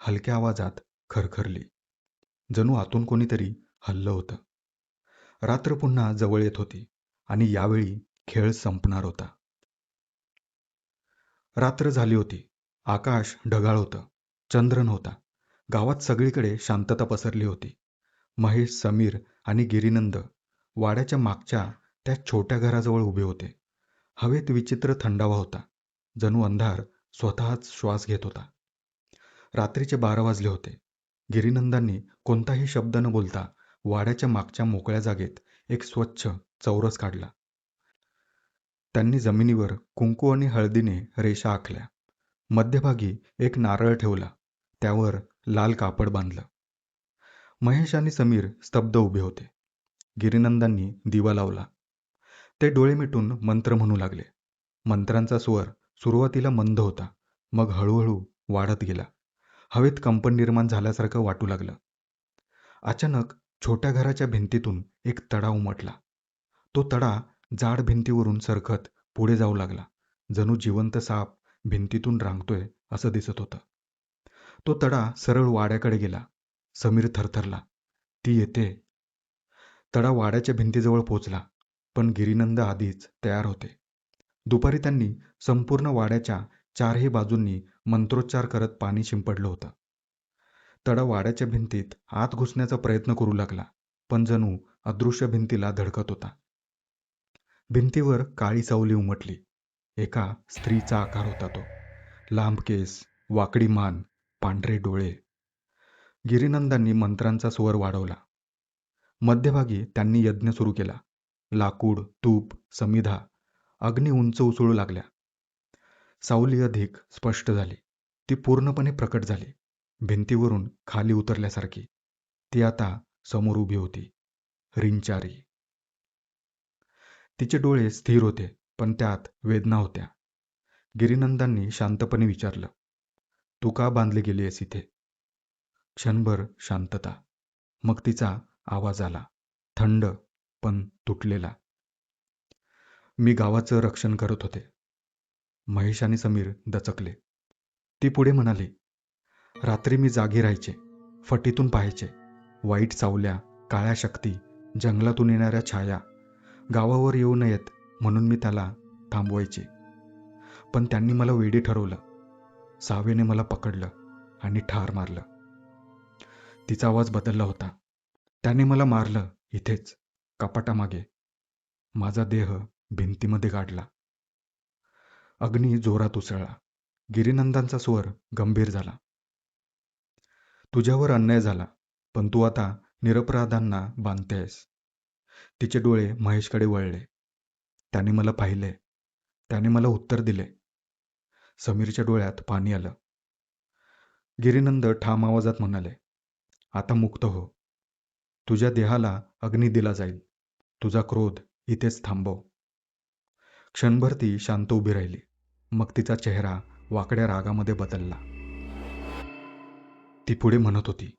हलक्या आवाजात खरखरली. जणू आतून कोणीतरी हललं होतं. रात्र पुन्हा जवळ येत होती आणि यावेळी खेळ संपणार होता. रात्र झाली होती. आकाश ढगाळ होतं. चंद्र नव्हता. गावात सगळीकडे शांतता पसरली होती. महेश, समीर आणि गिरीनंद वाड्याच्या मागच्या त्या छोट्या घराजवळ उभे होते. हवेत विचित्र थंडावा होता. जणू अंधार स्वतःच श्वास घेत होता. रात्रीचे 12 वाजले होते. गिरीनंदांनी कोणताही शब्द न बोलता वाड्याच्या मागच्या मोकळ्या जागेत एक स्वच्छ चौरस काढला. त्यांनी जमिनीवर कुंकू आणि हळदीने रेषा आखल्या. मध्यभागी एक नारळ ठेवला. त्यावर लाल कापड बांधलं. महेश आणि समीर स्तब्ध उभे होते. गिरीनंदांनी दिवा लावला. ते डोळे मिटून मंत्र म्हणू लागले. मंत्रांचा स्वर सुरुवातीला मंद होता, मग हळूहळू वाढत गेला. हवेत कंपन निर्माण झाल्यासारखं वाटू लागलं. अचानक छोट्या घराच्या भिंतीतून एक तडा उमटला. तो तडा जाड भिंतीवरून सरकत पुढे जाऊ लागला. जणू जिवंत साप भिंतीतून रांगतोय असं दिसत होतं. तो तडा सरळ वाड्याकडे गेला. समीर थरथरला. ती येते. तडा वाड्याच्या भिंतीजवळ पोचला, पण गिरीनंद आधीच तयार होते. दुपारी त्यांनी संपूर्ण वाड्याच्या चारही बाजूंनी मंत्रोच्चार करत पाणी शिंपडलं होतं. तडा वाड्याच्या भिंतीत आत घुसण्याचा प्रयत्न करू लागला, पण जणू अदृश्य भिंतीला धडकत होता. भिंतीवर काळी सावली उमटली. एका स्त्रीचा आकार होता तो. लांब केस, वाकडी मान, पांढरे डोळे. गिरीनंदांनी मंत्रांचा स्वर वाढवला. मध्यभागी त्यांनी यज्ञ सुरू केला. लाकूड, तूप, समिधा, अग्नी उंच उसळू लागल्या. सावली अधिक स्पष्ट झाली. ती पूर्णपणे प्रकट झाली, भिंतीवरून खाली उतरल्यासारखी. ती आता समोर उभी होती. रिंचारी. तिचे डोळे स्थिर होते, पण त्यात वेदना होत्या. गिरीनंदांनी शांतपणे विचारलं, तू का बांधली गेली आहेस इथे? क्षणभर शांतता. मग तिचा आवाज आला, थंड पण तुटलेला. मी गावाचं रक्षण करत होते. महेश आणि समीर दचकले. ती पुढे म्हणाली, रात्री मी जागी राहायचे, फटीतून पाहायचे. वाईट सावल्या, काळ्या शक्ती, जंगलातून येणाऱ्या छाया. गावावर येऊ नयेत म्हणून मी त्याला थांबवायचे. पण त्यांनी मला वेडी ठरवलं. सावेने मला पकडलं आणि ठार मारलं. तिचा आवाज बदलला होता. त्याने मला मारलं इथेच, कपाटामागे. माझा देह भिंतीमध्ये गाडला. अग्नी जोरात उसळला. गिरीनंदांचा स्वर गंभीर झाला. तुझ्यावर अन्याय झाला, पण तू आता निरपराधांना बांधतेस. तिचे डोळे महेशकडे वळले. त्याने मला पाहिले. त्याने मला उत्तर दिले. समीरच्या डोळ्यात पाणी आलं. गिरीनंद ठाम आवाजात म्हणाले, आता मुक्त हो. तुझ्या देहाला अग्नी दिला जाईल. तुझा क्रोध इथेच थांबव. क्षणभर ती शांत उभी राहिली. मग तिचा चेहरा वाकड्या रागामध्ये बदलला. ती पुढे म्हणत होती,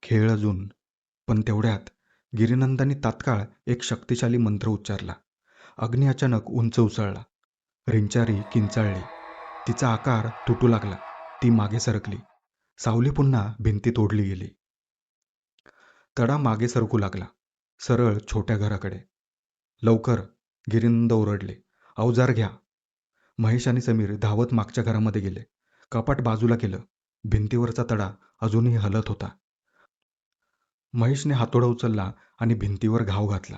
खेळ अजून. पण तेवढ्यात गिरीनंदांनी तात्काळ एक शक्तिशाली मंत्र उच्चारला. अग्नी अचानक उंच उसळला. रिंचारी किंचाळली. तिचा आकार तुटू लागला. ती मागे सरकली. सावली पुन्हा भिंतीत ओढली गेली. तडा मागे सरकू लागला, सरळ छोट्या घराकडे. लवकर, गिरीनंद ओरडले. अवजार घ्या. महेश आणि समीर धावत मागच्या घरामध्ये गेले. कपाट बाजूला केलं. भिंतीवरचा तडा अजूनही हलत होता. महेशने हातोडा उचलला आणि भिंतीवर घाव घातला.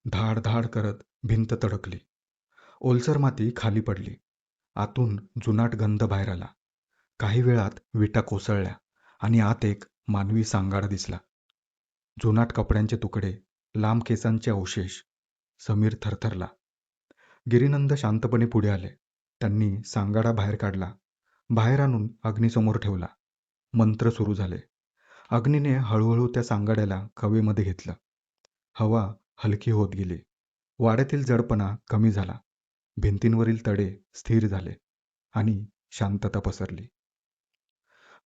धाड धाड करत भिंत तडकली. ओलसर माती खाली पडली. आतून जुनाट गंध बाहेर आला. काही वेळात विटा कोसळल्या आणि आत एक मानवी सांगाडा दिसला. जुनाट कपड्यांचे तुकडे, लांब केसांचे अवशेष. समीर थरथरला. गिरीनंद शांतपणे पुढे आले. त्यांनी सांगाडा बाहेर काढला. बाहेर आणून अग्नीसमोर ठेवला. मंत्र सुरू झाले. अग्नीने हळूहळू त्या सांगाड्याला कवेमध्ये घेतलं. हवा हलकी होत गेली. वाड्यातील जडपणा कमी झाला. भिंतींवरील तडे स्थिर झाले आणि शांतता पसरली.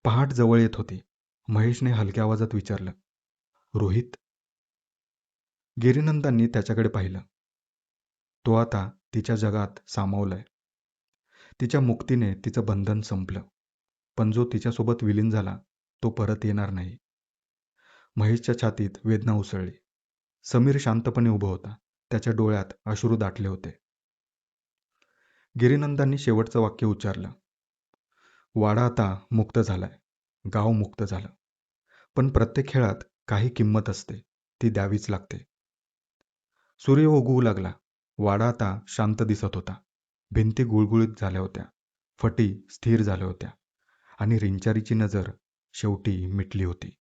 पहाट जवळ येत होती. महेशने हलक्या आवाजात विचारलं, रोहित? गिरीनंदांनी त्याच्याकडे पाहिलं. तो आता तिच्या जगात सामावलाय. तिच्या मुक्तीने तिचं बंधन संपलं. पण जो तिच्यासोबत विलीन झाला तो परत येणार नाही. महेशच्या छातीत वेदना उसळली. समीर शांतपणे उभा होता. त्याच्या डोळ्यात अश्रू दाटले होते. गिरीनंदांनी शेवटचं वाक्य उच्चारलं. वाडा आता मुक्त झालाय. गाव मुक्त झालं. पण प्रत्येक खेळात काही किंमत असते. ती द्यावीच लागते. सूर्य उगवू लागला. वाडा आता शांत दिसत होता. भिंती गुळगुळीत झाल्या होत्या. फटी स्थिर झाल्या होत्या आणि रिंचारीची नजर शेवटी मिटली होती.